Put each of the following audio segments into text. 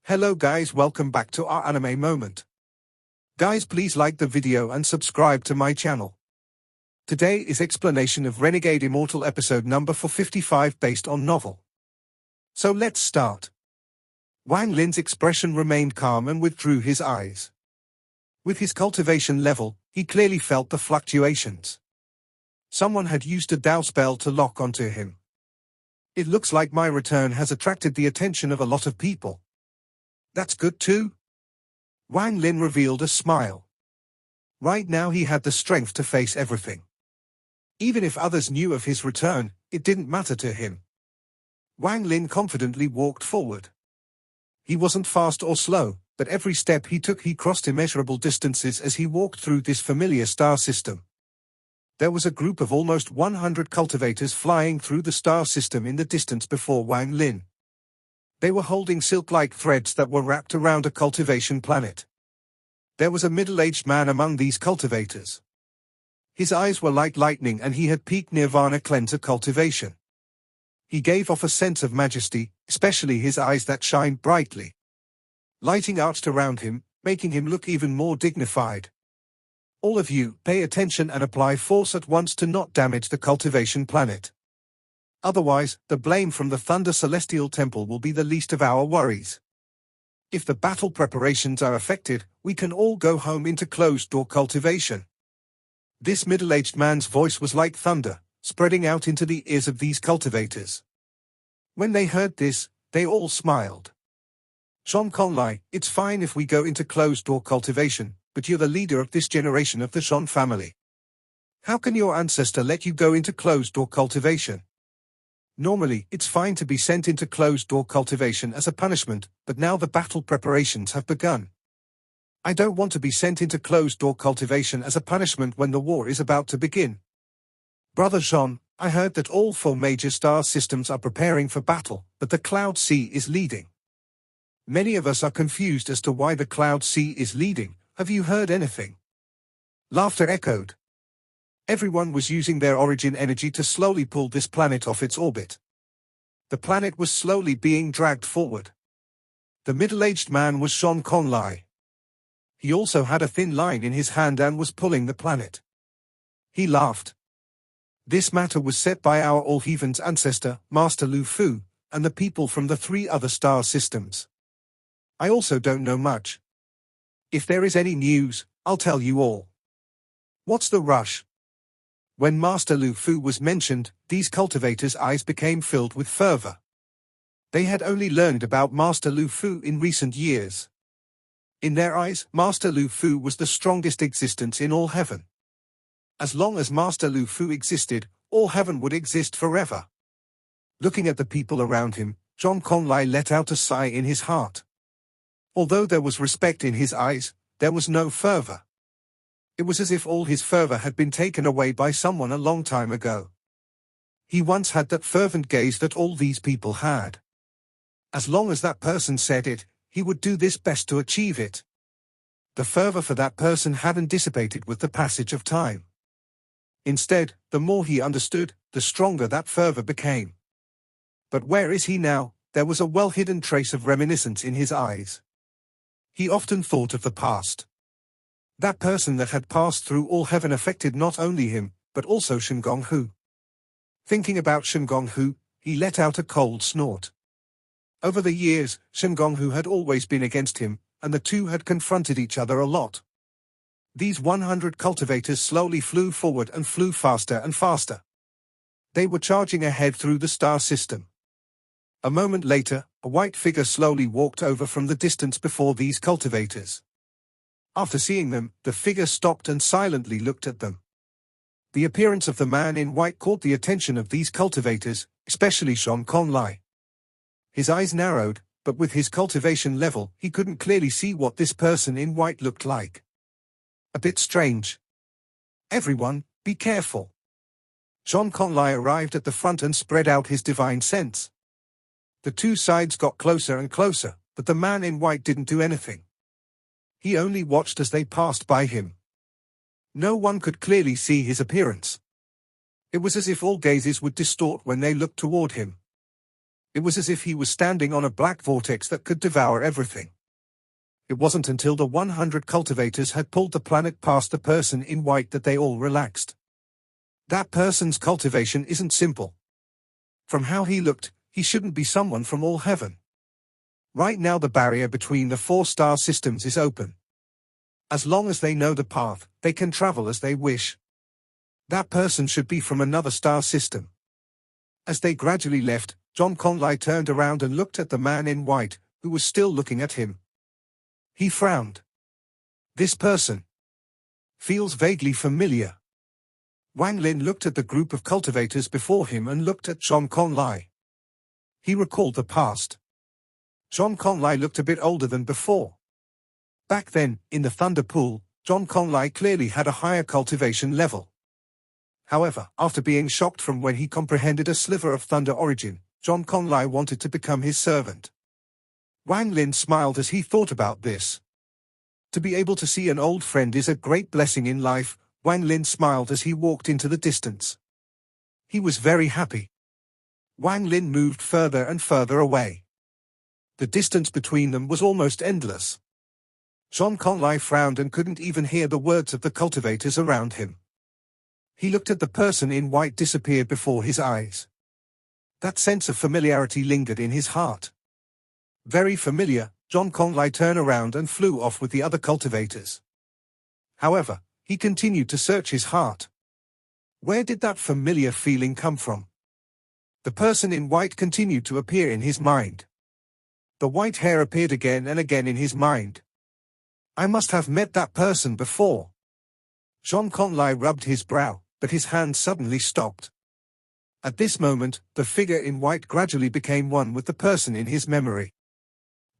Hello guys, welcome back to our anime moment. Guys, please like the video and subscribe to my channel. Today is explanation of Renegade Immortal episode number 455 based on novel. So let's start. Wang Lin's expression remained calm and withdrew his eyes. With his cultivation level, he clearly felt the fluctuations. Someone had used a Dao spell to lock onto him. It looks like my return has attracted the attention of a lot of people. That's good too. Wang Lin revealed a smile. Right now he had the strength to face everything. Even if others knew of his return, it didn't matter to him. Wang Lin confidently walked forward. He wasn't fast or slow, but every step he took he crossed immeasurable distances as he walked through this familiar star system. There was a group of almost 100 cultivators flying through the star system in the distance before Wang Lin. They were holding silk-like threads that were wrapped around a cultivation planet. There was a middle-aged man among these cultivators. His eyes were like lightning and he had peak nirvana cleanser cultivation. He gave off a sense of majesty, especially his eyes that shined brightly. Lighting arched around him, making him look even more dignified. All of you, pay attention and apply force at once to not damage the cultivation planet. Otherwise, the blame from the Thunder Celestial Temple will be the least of our worries. If the battle preparations are affected, we can all go home into closed-door cultivation. This middle-aged man's voice was like thunder, spreading out into the ears of these cultivators. When they heard this, they all smiled. Konglai, it's fine if we go into closed-door cultivation, but you're the leader of this generation of the Shon family. How can your ancestor let you go into closed-door cultivation? Normally, it's fine to be sent into closed-door cultivation as a punishment, but now the battle preparations have begun. I don't want to be sent into closed-door cultivation as a punishment when the war is about to begin. Brother Jean, I heard that all 4 major star systems are preparing for battle, but the Cloud Sea is leading. Many of us are confused as to why the Cloud Sea is leading. Have you heard anything? Laughter echoed. Everyone was using their origin energy to slowly pull this planet off its orbit. The planet was slowly being dragged forward. The middle-aged man was Konglai. He also had a thin line in his hand and was pulling the planet. He laughed. This matter was set by our all-heaven's ancestor, Master Lufu, and the people from the 3 other star systems. I also don't know much. If there is any news, I'll tell you all. What's the rush? When Master Lufu was mentioned, these cultivators' eyes became filled with fervor. They had only learned about Master Lufu in recent years. In their eyes, Master Lufu was the strongest existence in all heaven. As long as Master Lufu existed, all heaven would exist forever. Looking at the people around him, Konglai let out a sigh in his heart. Although there was respect in his eyes, there was no fervor. It was as if all his fervor had been taken away by someone a long time ago. He once had that fervent gaze that all these people had. As long as that person said it, he would do his best to achieve it. The fervor for that person hadn't dissipated with the passage of time. Instead, the more he understood, the stronger that fervor became. But where is he now? There was a well-hidden trace of reminiscence in his eyes. He often thought of the past. That person that had passed through all heaven affected not only him, but also Shingonghu. Thinking about Shingonghu, he let out a cold snort. Over the years, Shingonghu had always been against him, and the two had confronted each other a lot. These 100 cultivators slowly flew forward and flew faster and faster. They were charging ahead through the star system. A moment later, a white figure slowly walked over from the distance before these cultivators. After seeing them, the figure stopped and silently looked at them. The appearance of the man in white caught the attention of these cultivators, especially Konglai. His eyes narrowed, but with his cultivation level, he couldn't clearly see what this person in white looked like. A bit strange. Everyone, be careful. Konglai arrived at the front and spread out his divine sense. The 2 sides got closer and closer, but the man in white didn't do anything. He only watched as they passed by him. No one could clearly see his appearance. It was as if all gazes would distort when they looked toward him. It was as if he was standing on a black vortex that could devour everything. It wasn't until the 100 cultivators had pulled the planet past the person in white that they all relaxed. That person's cultivation isn't simple. From how he looked, he shouldn't be someone from all heaven. Right now the barrier between the 4-star systems is open. As long as they know the path, they can travel as they wish. That person should be from another star system. As they gradually left, Konglai turned around and looked at the man in white, who was still looking at him. He frowned. This person feels vaguely familiar. Wang Lin looked at the group of cultivators before him and looked at Konglai. He recalled the past. Konglai looked a bit older than before. Back then, in the Thunder Pool, Konglai clearly had a higher cultivation level. However, after being shocked from when he comprehended a sliver of thunder origin, Konglai wanted to become his servant. Wang Lin smiled as he thought about this. To be able to see an old friend is a great blessing in life. Wang Lin smiled as he walked into the distance. He was very happy. Wang Lin moved further and further away. The distance between them was almost endless. Konglai frowned and couldn't even hear the words of the cultivators around him. He looked at the person in white disappear before his eyes. That sense of familiarity lingered in his heart. Very familiar, Konglai turned around and flew off with the other cultivators. However, he continued to search his heart. Where did that familiar feeling come from? The person in white continued to appear in his mind. The white hair appeared again and again in his mind. I must have met that person before. Konglai rubbed his brow, but his hand suddenly stopped. At this moment, the figure in white gradually became one with the person in his memory.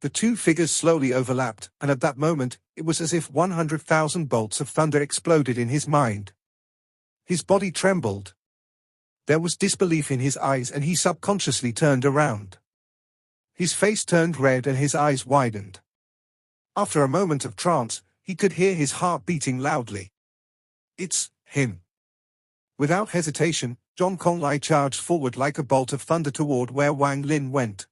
The two figures slowly overlapped, and at that moment, it was as if 100,000 bolts of thunder exploded in his mind. His body trembled. There was disbelief in his eyes and he subconsciously turned around. His face turned red and his eyes widened. After a moment of trance, he could hear his heart beating loudly. It's him. Without hesitation, Konglai charged forward like a bolt of thunder toward where Wang Lin went.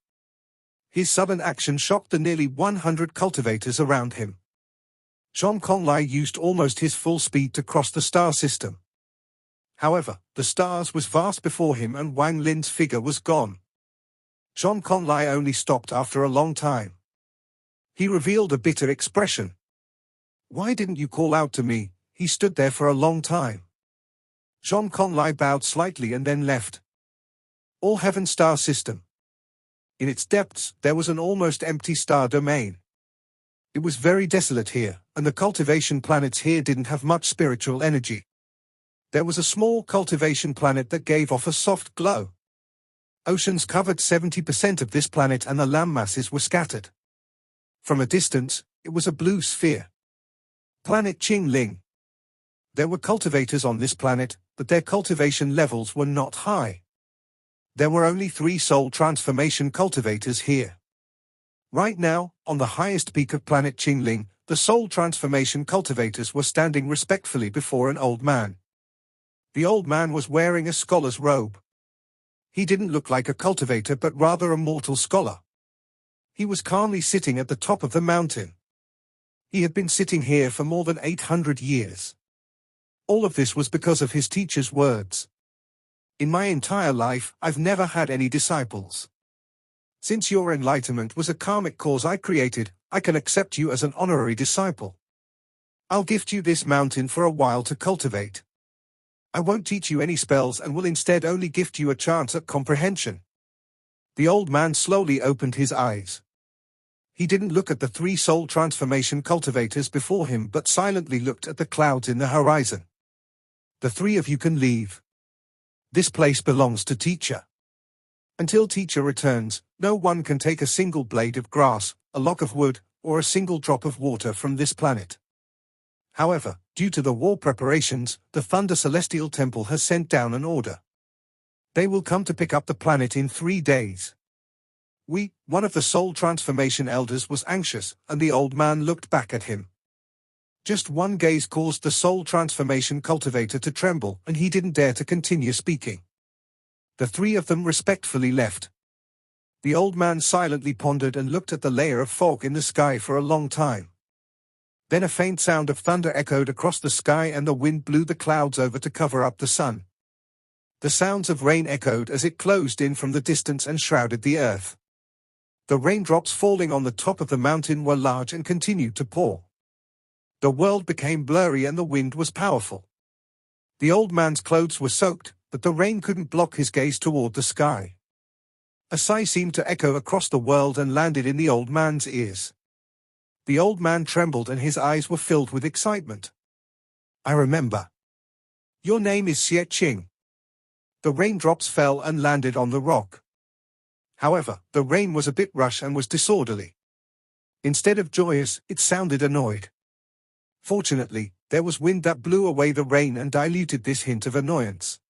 His sudden action shocked the nearly 100 cultivators around him. Konglai used almost his full speed to cross the star system. However, the stars was vast before him and Wang Lin's figure was gone. Konglai only stopped after a long time. He revealed a bitter expression. Why didn't you call out to me? He stood there for a long time. Konglai bowed slightly and then left. All Heaven Star System. In its depths, there was an almost empty star domain. It was very desolate here, and the cultivation planets here didn't have much spiritual energy. There was a small cultivation planet that gave off a soft glow. Oceans covered 70% of this planet and the land masses were scattered. From a distance, it was a blue sphere. Planet Chingling. There were cultivators on this planet, but their cultivation levels were not high. There were only 3 soul transformation cultivators here. Right now, on the highest peak of planet Chingling, the soul transformation cultivators were standing respectfully before an old man. The old man was wearing a scholar's robe. He didn't look like a cultivator but rather a mortal scholar. He was calmly sitting at the top of the mountain. He had been sitting here for more than 800 years. All of this was because of his teacher's words. In my entire life, I've never had any disciples. Since your enlightenment was a karmic cause I created, I can accept you as an honorary disciple. I'll gift you this mountain for a while to cultivate. I won't teach you any spells and will instead only gift you a chance at comprehension. The old man slowly opened his eyes. He didn't look at the 3 soul transformation cultivators before him but silently looked at the clouds in the horizon. The 3 of you can leave. This place belongs to teacher. Until teacher returns, no one can take a single blade of grass, a log of wood, or a single drop of water from this planet. However, due to the war preparations, the Thunder Celestial Temple has sent down an order. They will come to pick up the planet in 3 days. One of the soul transformation elders was anxious, and the old man looked back at him. Just one gaze caused the soul transformation cultivator to tremble, and he didn't dare to continue speaking. The 3 of them respectfully left. The old man silently pondered and looked at the layer of fog in the sky for a long time. Then a faint sound of thunder echoed across the sky and the wind blew the clouds over to cover up the sun. The sounds of rain echoed as it closed in from the distance and shrouded the earth. The raindrops falling on the top of the mountain were large and continued to pour. The world became blurry and the wind was powerful. The old man's clothes were soaked, but the rain couldn't block his gaze toward the sky. A sigh seemed to echo across the world and landed in the old man's ears. The old man trembled and his eyes were filled with excitement. "I remember. Your name is Xie Qing." The raindrops fell and landed on the rock. However, the rain was a bit rush and was disorderly. Instead of joyous, it sounded annoyed. Fortunately, there was wind that blew away the rain and diluted this hint of annoyance.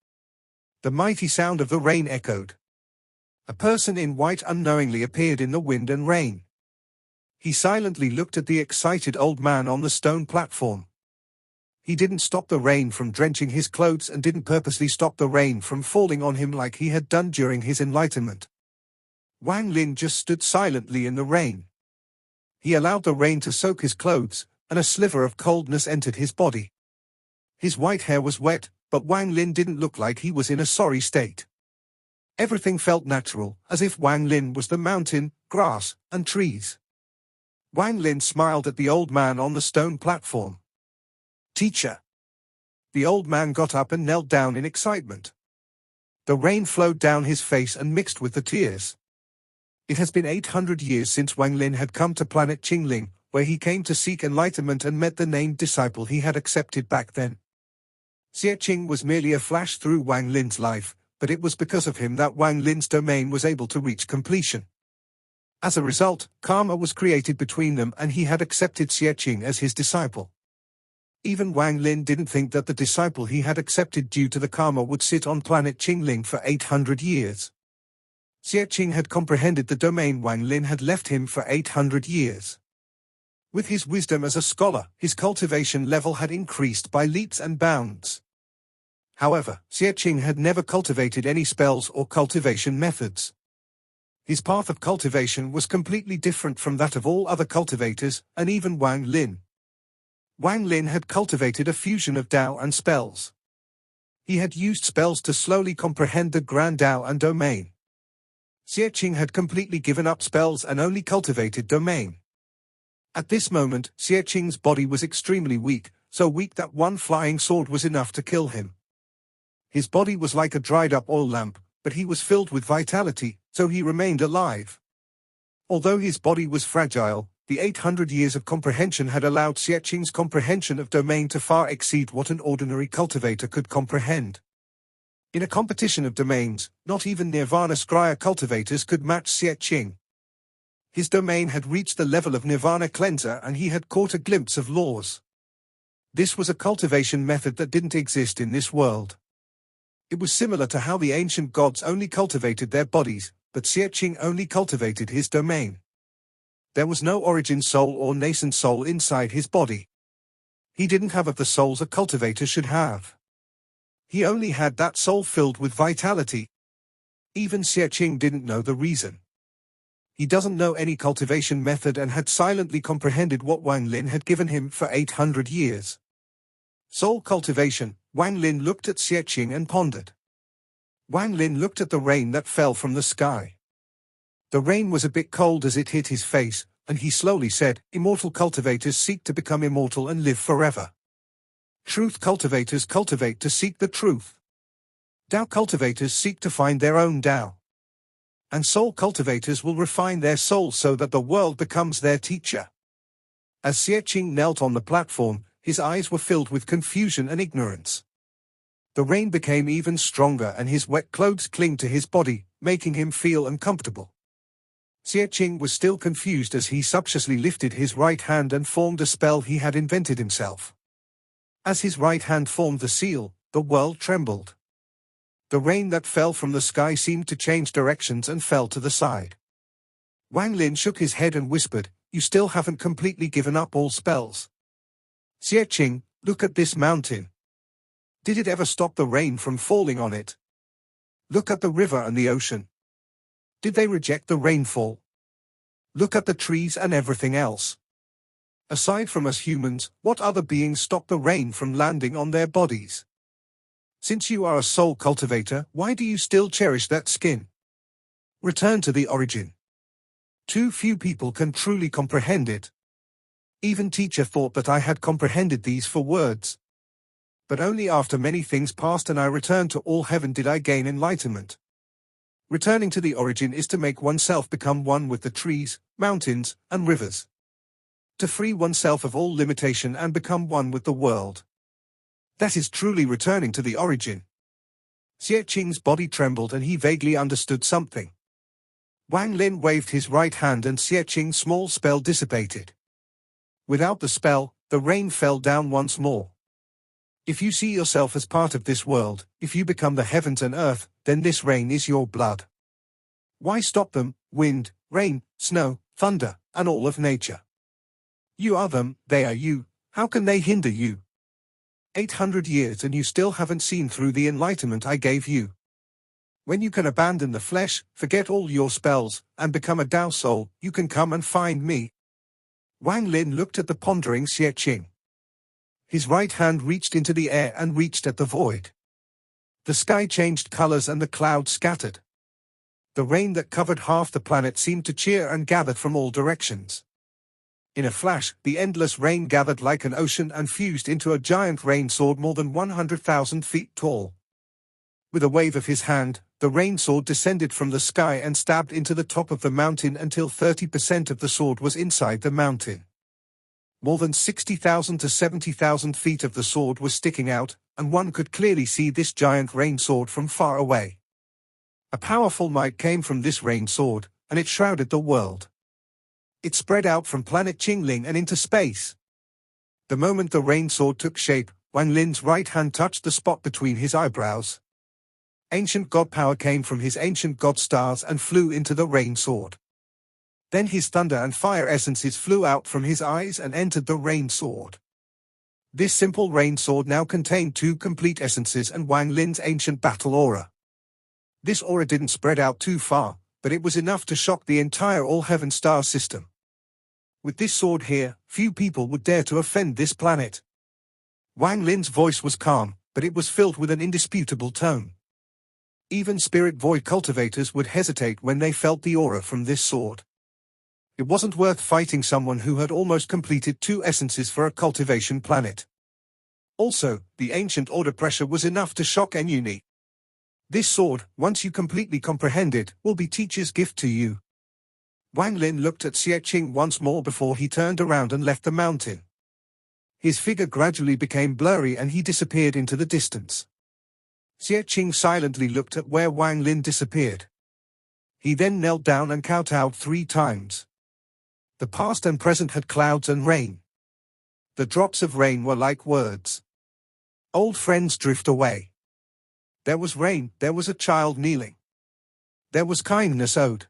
The mighty sound of the rain echoed. A person in white unknowingly appeared in the wind and rain. He silently looked at the excited old man on the stone platform. He didn't stop the rain from drenching his clothes and didn't purposely stop the rain from falling on him like he had done during his enlightenment. Wang Lin just stood silently in the rain. He allowed the rain to soak his clothes, and a sliver of coldness entered his body. His white hair was wet, but Wang Lin didn't look like he was in a sorry state. Everything felt natural, as if Wang Lin was the mountain, grass, and trees. Wang Lin smiled at the old man on the stone platform. "Teacher." The old man got up and knelt down in excitement. The rain flowed down his face and mixed with the tears. It has been 800 years since Wang Lin had come to planet Chingling, where he came to seek enlightenment and met the named disciple he had accepted back then. Xie Qing was merely a flash through Wang Lin's life, but it was because of him that Wang Lin's domain was able to reach completion. As a result, karma was created between them and he had accepted Xie Qing as his disciple. Even Wang Lin didn't think that the disciple he had accepted due to the karma would sit on planet Chingling for 800 years. Xie Qing had comprehended the domain Wang Lin had left him for 800 years. With his wisdom as a scholar, his cultivation level had increased by leaps and bounds. However, Xie Qing had never cultivated any spells or cultivation methods. His path of cultivation was completely different from that of all other cultivators, and even Wang Lin. Wang Lin had cultivated a fusion of Dao and spells. He had used spells to slowly comprehend the grand Dao and domain. Xie Qing had completely given up spells and only cultivated domain. At this moment, Xie Qing's body was extremely weak, so weak that one flying sword was enough to kill him. His body was like a dried-up oil lamp, but he was filled with vitality, so he remained alive. Although his body was fragile, the 800 years of comprehension had allowed Xie Qing's comprehension of domain to far exceed what an ordinary cultivator could comprehend. In a competition of domains, not even Nirvana Scryer cultivators could match Xie Qing. His domain had reached the level of Nirvana Cleanser and he had caught a glimpse of laws. This was a cultivation method that didn't exist in this world. It was similar to how the ancient gods only cultivated their bodies, but Xie Qing only cultivated his domain. There was no origin soul or nascent soul inside his body. He didn't have of the souls a cultivator should have. He only had that soul filled with vitality. Even Xie Qing didn't know the reason. He doesn't know any cultivation method and had silently comprehended what Wang Lin had given him for 800 years. Soul cultivation. Wang Lin looked at Xie Qing and pondered. Wang Lin looked at the rain that fell from the sky. The rain was a bit cold as it hit his face, and he slowly said, "Immortal cultivators seek to become immortal and live forever. Truth cultivators cultivate to seek the truth. Dao cultivators seek to find their own Dao. And soul cultivators will refine their soul so that the world becomes their teacher." As Xie Qing knelt on the platform, his eyes were filled with confusion and ignorance. The rain became even stronger and his wet clothes clung to his body, making him feel uncomfortable. Xie Qing was still confused as he sumptuously lifted his right hand and formed a spell he had invented himself. As his right hand formed the seal, the world trembled. The rain that fell from the sky seemed to change directions and fell to the side. Wang Lin shook his head and whispered, "You still haven't completely given up all spells. Xie Qing, look at this mountain. Did it ever stop the rain from falling on it? Look at the river and the ocean. Did they reject the rainfall? Look at the trees and everything else. Aside from us humans, what other beings stop the rain from landing on their bodies? Since you are a soul cultivator, why do you still cherish that skin? Return to the origin. Too few people can truly comprehend it. Even teacher thought that I had comprehended these 4 words. But only after many things passed and I returned to all heaven did I gain enlightenment. Returning to the origin is to make oneself become one with the trees, mountains, and rivers. To free oneself of all limitation and become one with the world. That is truly returning to the origin. Xie Qing's body trembled and he vaguely understood something. Wang Lin waved his right hand and Xie Qing's small spell dissipated. Without the spell, the rain fell down once more. If you see yourself as part of this world, if you become the heavens and earth, then this rain is your blood. Why stop them, wind, rain, snow, thunder, and all of nature? You are them, they are you, how can they hinder you? 800 years and you still haven't seen through the enlightenment I gave you. When you can abandon the flesh, forget all your spells, and become a Tao soul, you can come and find me. Wang Lin looked at the pondering Xie Qing. His right hand reached into the air and reached at the void. The sky changed colors and the clouds scattered. The rain that covered half the planet seemed to cheer and gathered from all directions. In a flash, the endless rain gathered like an ocean and fused into a giant rain sword more than 100,000 feet tall. With a wave of his hand, the rain sword descended from the sky and stabbed into the top of the mountain until 30% of the sword was inside the mountain. More than 60,000 to 70,000 feet of the sword was sticking out, and one could clearly see this giant rain sword from far away. A powerful might came from this rain sword, and it shrouded the world. It spread out from planet Chingling and into space. The moment the rain sword took shape, Wang Lin's right hand touched the spot between his eyebrows. Ancient god power came from his ancient god stars and flew into the rain sword. Then his thunder and fire essences flew out from his eyes and entered the rain sword. This simple rain sword now contained 2 complete essences and Wang Lin's ancient battle aura. This aura didn't spread out too far, but it was enough to shock the entire all-heaven star system. With this sword here, few people would dare to offend this planet. Wang Lin's voice was calm, but it was filled with an indisputable tone. Even spirit void cultivators would hesitate when they felt the aura from this sword. It wasn't worth fighting someone who had almost completed 2 essences for a cultivation planet. Also, the ancient order pressure was enough to shock Enuni. This sword, once you completely comprehend it, will be teacher's gift to you. Wang Lin looked at Xie Qing once more before he turned around and left the mountain. His figure gradually became blurry and he disappeared into the distance. Xie Qing silently looked at where Wang Lin disappeared. He then knelt down and kowtowed 3 times. The past and present had clouds and rain. The drops of rain were like words. Old friends drift away. There was rain, there was a child kneeling. There was kindness owed.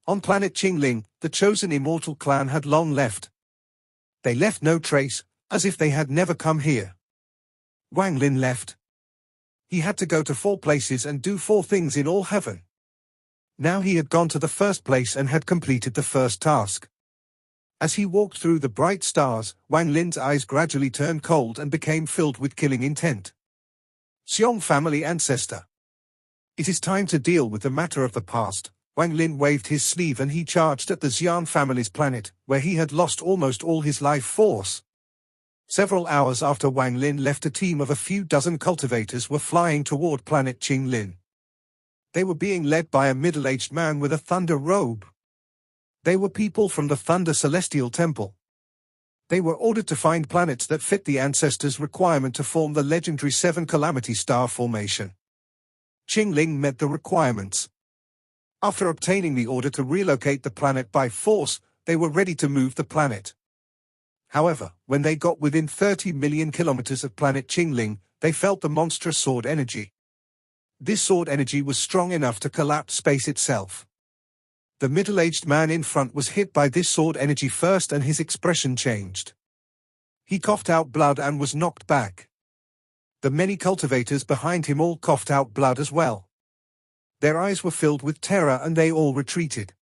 On planet Chingling, the chosen immortal clan had long left. They left no trace, as if they had never come here. Wang Lin left. He had to go to 4 places and do 4 things in all heaven. Now he had gone to the first place and had completed the first task. As he walked through the bright stars, Wang Lin's eyes gradually turned cold and became filled with killing intent. Xiong family ancestor. It is time to deal with the matter of the past. Wang Lin waved his sleeve and he charged at the Xian family's planet, where he had lost almost all his life force. Several hours after Wang Lin left, a team of a few dozen cultivators were flying toward planet Chingling. They were being led by a middle-aged man with a thunder robe. They were people from the Thunder Celestial Temple. They were ordered to find planets that fit the ancestors' requirement to form the legendary 7 Calamity Star formation. Chingling met the requirements. After obtaining the order to relocate the planet by force, they were ready to move the planet. However, when they got within 30 million kilometers of planet Chingling, they felt the monstrous sword energy. This sword energy was strong enough to collapse space itself. The middle-aged man in front was hit by this sword energy first and his expression changed. He coughed out blood and was knocked back. The many cultivators behind him all coughed out blood as well. Their eyes were filled with terror and they all retreated.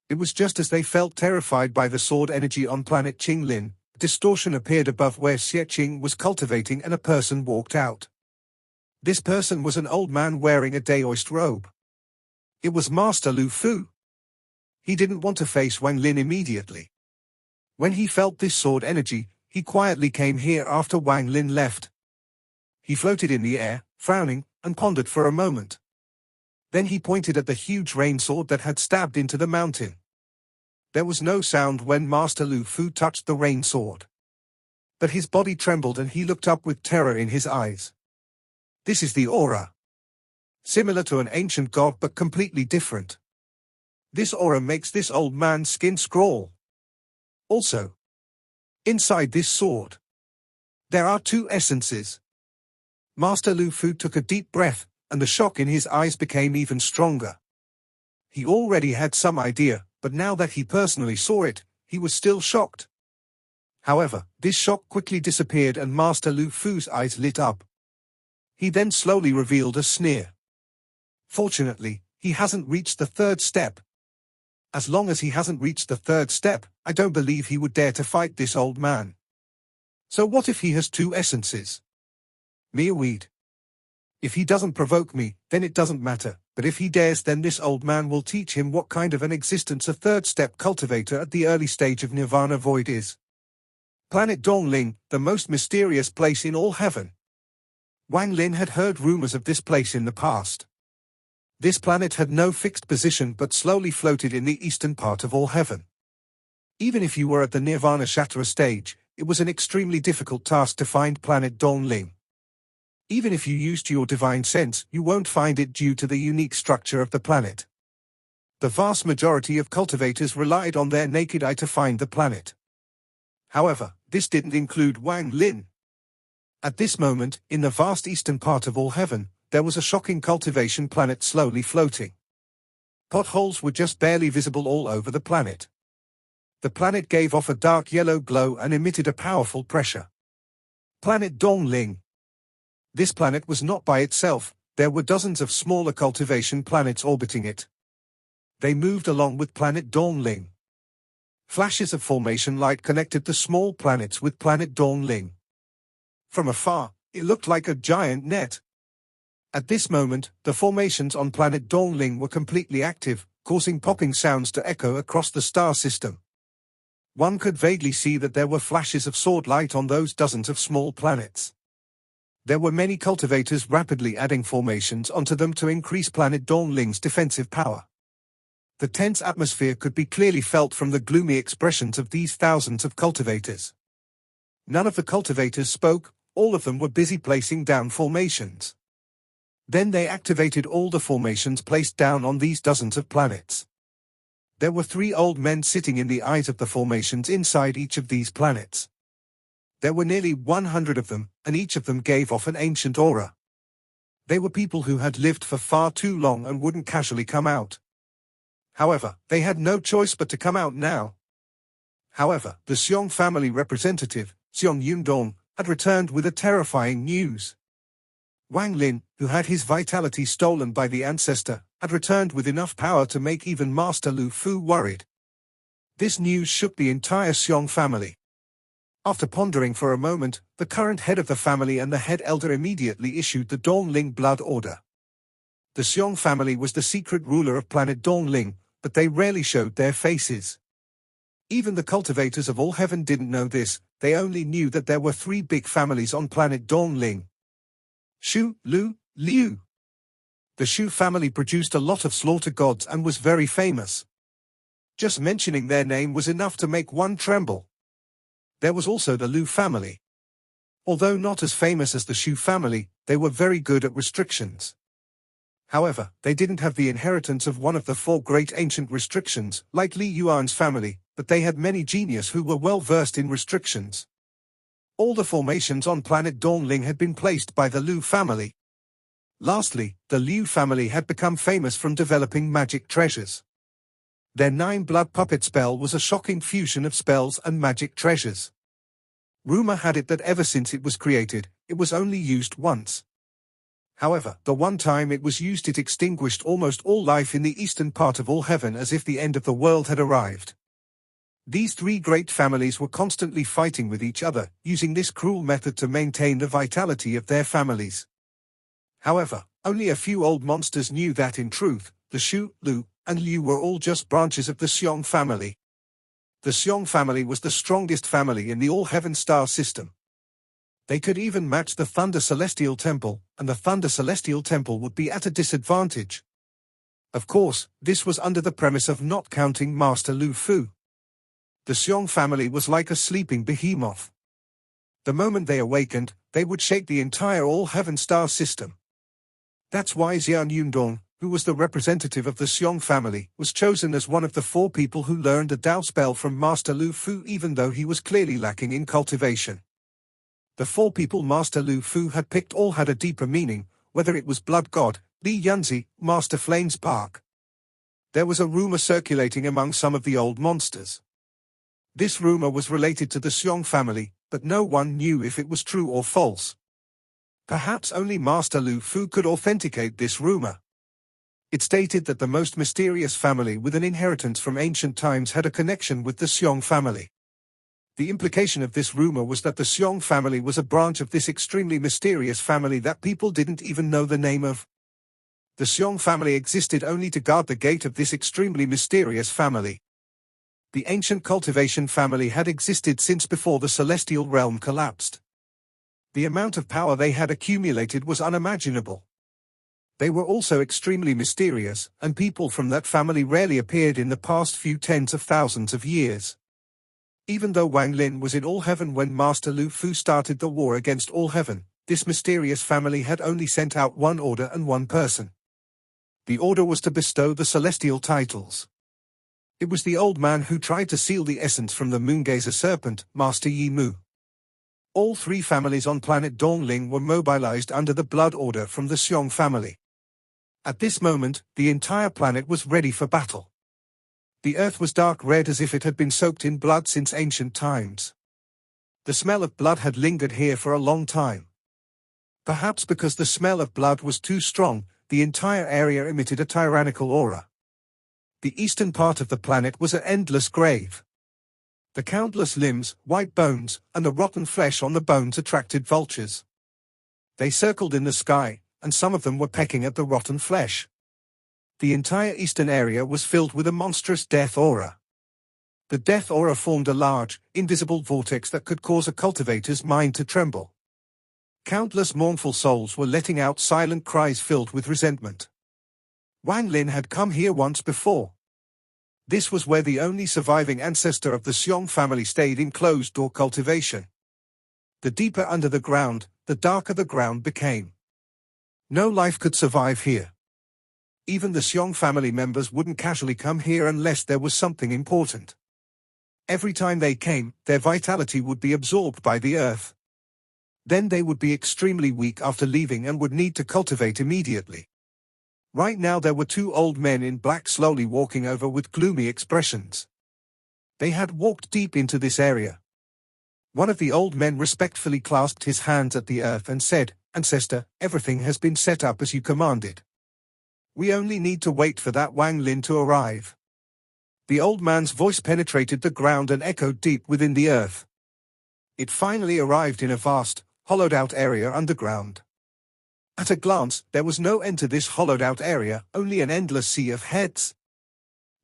It was just as they felt terrified by the sword energy on planet Chingling. Distortion appeared above where Xie was cultivating and a person walked out. This person was an old man wearing a Daoist robe. It was Master Lufu. He didn't want to face Wang Lin immediately. When he felt this sword energy, he quietly came here after Wang Lin left. He floated in the air, frowning, and pondered for a moment. Then he pointed at the huge rain sword that had stabbed into the mountain. There was no sound when Master Lufu touched the rain sword. But his body trembled and he looked up with terror in his eyes. This is the aura. Similar to an ancient god but completely different. This aura makes this old man's skin crawl. Also, inside this sword, there are two essences. Master Lufu took a deep breath, and the shock in his eyes became even stronger. He already had some idea, but now that he personally saw it, he was still shocked. However, this shock quickly disappeared and Master Lufu's eyes lit up. He then slowly revealed a sneer. Fortunately, he hasn't reached the third step. As long as he hasn't reached the third step, I don't believe he would dare to fight this old man. So what if he has two essences? Mere weed. If he doesn't provoke me, then it doesn't matter, but if he dares, then this old man will teach him what kind of an existence a third-step cultivator at the early stage of Nirvana Void is. Planet Dongling, the most mysterious place in all heaven. Wang Lin had heard rumors of this place in the past. This planet had no fixed position but slowly floated in the eastern part of all heaven. Even if you were at the Nirvana Shatra stage, it was an extremely difficult task to find planet Dongling. Even if you used your divine sense, you won't find it due to the unique structure of the planet. The vast majority of cultivators relied on their naked eye to find the planet. However, this didn't include Wang Lin. At this moment, in the vast eastern part of all heaven, there was a shocking cultivation planet slowly floating. Potholes were just barely visible all over the planet. The planet gave off a dark yellow glow and emitted a powerful pressure. Planet Dongling. This planet was not by itself, there were dozens of smaller cultivation planets orbiting it. They moved along with planet Dongling. Flashes of formation light connected the small planets with planet Dongling. From afar, it looked like a giant net. At this moment, the formations on planet Dongling were completely active, causing popping sounds to echo across the star system. One could vaguely see that there were flashes of sword light on those dozens of small planets. There were many cultivators rapidly adding formations onto them to increase planet Dongling's defensive power. The tense atmosphere could be clearly felt from the gloomy expressions of these thousands of cultivators. None of the cultivators spoke, all of them were busy placing down formations. Then they activated all the formations placed down on these dozens of planets. There were 3 old men sitting in the eyes of the formations inside each of these planets. There were nearly 100 of them, and each of them gave off an ancient aura. They were people who had lived for far too long and wouldn't casually come out. However, they had no choice but to come out now. However, the Xiong family representative, Xiong Yundong, had returned with a terrifying news. Wang Lin, who had his vitality stolen by the ancestor, had returned with enough power to make even Master Lufu worried. This news shook the entire Xiong family. After pondering for a moment, the current head of the family and the head elder immediately issued the Dongling blood order. The Xiong family was the secret ruler of planet Dongling, but they rarely showed their faces. Even the cultivators of all heaven didn't know this, they only knew that there were 3 big families on planet Dongling. Shu, Lu, Liu. The Shu family produced a lot of slaughter gods and was very famous. Just mentioning their name was enough to make one tremble. There was also the Lu family. Although not as famous as the Shu family, they were very good at restrictions. However, they didn't have the inheritance of one of the 4 great ancient restrictions, like Li Yuan's family, but they had many genius who were well versed in restrictions. All the formations on planet Dongling had been placed by the Lu family. Lastly, the Liu family had become famous from developing magic treasures. Their 9-blood puppet spell was a shocking fusion of spells and magic treasures. Rumor had it that ever since it was created, it was only used once. However, the one time it was used it extinguished almost all life in the eastern part of all heaven as if the end of the world had arrived. These three great families were constantly fighting with each other, using this cruel method to maintain the vitality of their families. However, only a few old monsters knew that in truth, the Shu, Lu, and Liu were all just branches of the Xiong family. The Xiong family was the strongest family in the all-heaven star system. They could even match the Thunder Celestial Temple, and the Thunder Celestial Temple would be at a disadvantage. Of course, this was under the premise of not counting Master Lufu. The Xiong family was like a sleeping behemoth. The moment they awakened, they would shake the entire all-heaven star system. That's why Xian Yundong, who was the representative of the Xiong family, was chosen as one of the 4 people who learned the Dao spell from Master Lufu even though he was clearly lacking in cultivation. The 4 people Master Lufu had picked all had a deeper meaning, whether it was Blood God, Li Yunzi, Master Flamespark. There was a rumor circulating among some of the old monsters. This rumor was related to the Xiong family, but no one knew if it was true or false. Perhaps only Master Lufu could authenticate this rumor. It stated that the most mysterious family with an inheritance from ancient times had a connection with the Xiong family. The implication of this rumor was that the Xiong family was a branch of this extremely mysterious family that people didn't even know the name of. The Xiong family existed only to guard the gate of this extremely mysterious family. The ancient cultivation family had existed since before the celestial realm collapsed. The amount of power they had accumulated was unimaginable. They were also extremely mysterious, and people from that family rarely appeared in the past few tens of thousands of years. Even though Wang Lin was in all heaven when Master Lufu started the war against all heaven, this mysterious family had only sent out one order and one person. The order was to bestow the celestial titles. It was the old man who tried to seal the essence from the moongazer serpent, Master Yi Mu. All 3 families on planet Dongling were mobilized under the blood order from the Xiong family. At this moment, the entire planet was ready for battle. The earth was dark red as if it had been soaked in blood since ancient times. The smell of blood had lingered here for a long time. Perhaps because the smell of blood was too strong, the entire area emitted a tyrannical aura. The eastern part of the planet was an endless grave. The countless limbs, white bones, and the rotten flesh on the bones attracted vultures. They circled in the sky, and some of them were pecking at the rotten flesh. The entire eastern area was filled with a monstrous death aura. The death aura formed a large, invisible vortex that could cause a cultivator's mind to tremble. Countless mournful souls were letting out silent cries filled with resentment. Wang Lin had come here once before. This was where the only surviving ancestor of the Xiong family stayed in closed-door cultivation. The deeper under the ground, the darker the ground became. No life could survive here. Even the Xiong family members wouldn't casually come here unless there was something important. Every time they came, their vitality would be absorbed by the earth. Then they would be extremely weak after leaving and would need to cultivate immediately. Right now there were 2 old men in black slowly walking over with gloomy expressions. They had walked deep into this area. One of the old men respectfully clasped his hands at the earth and said, "Ancestor, everything has been set up as you commanded. We only need to wait for that Wang Lin to arrive." The old man's voice penetrated the ground and echoed deep within the earth. It finally arrived in a vast, hollowed-out area underground. At a glance, there was no end to this hollowed-out area, only an endless sea of heads.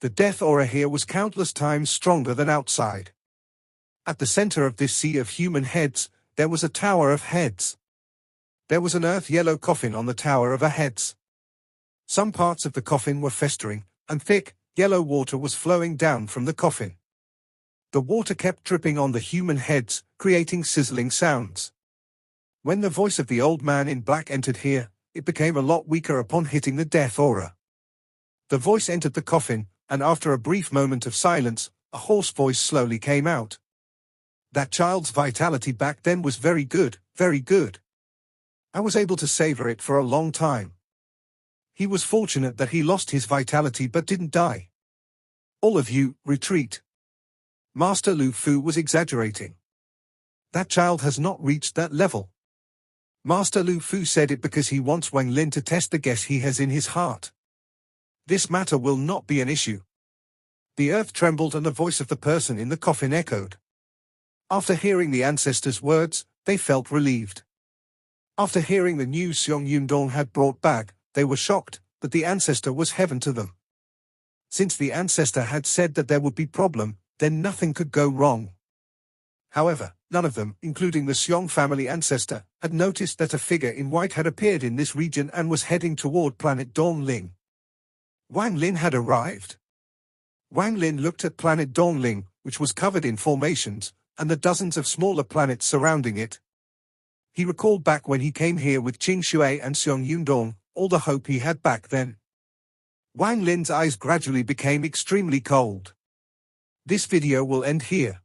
The death aura here was countless times stronger than outside. At the center of this sea of human heads, there was a tower of heads. There was an earth-yellow coffin on the tower of heads. Some parts of the coffin were festering, and thick, yellow water was flowing down from the coffin. The water kept dripping on the human heads, creating sizzling sounds. When the voice of the old man in black entered here, it became a lot weaker upon hitting the death aura. The voice entered the coffin, and after a brief moment of silence, a hoarse voice slowly came out. That child's vitality back then was very good, very good. I was able to savor it for a long time. He was fortunate that he lost his vitality but didn't die. All of you, retreat. Master Lufu was exaggerating. That child has not reached that level. Master Lufu said it because he wants Wang Lin to test the guess he has in his heart. This matter will not be an issue. The earth trembled and the voice of the person in the coffin echoed. After hearing the ancestors' words, they felt relieved. After hearing the news Xiong Yundong had brought back, they were shocked, but the ancestor was heaven to them. Since the ancestor had said that there would be problem, then nothing could go wrong. However, none of them, including the Xiong family ancestor, had noticed that a figure in white had appeared in this region and was heading toward planet Dongling. Wang Lin had arrived. Wang Lin looked at planet Dongling, which was covered in formations, and the dozens of smaller planets surrounding it. He recalled back when he came here with Qing Shui and Xiong Yundong, all the hope he had back then. Wang Lin's eyes gradually became extremely cold. This video will end here.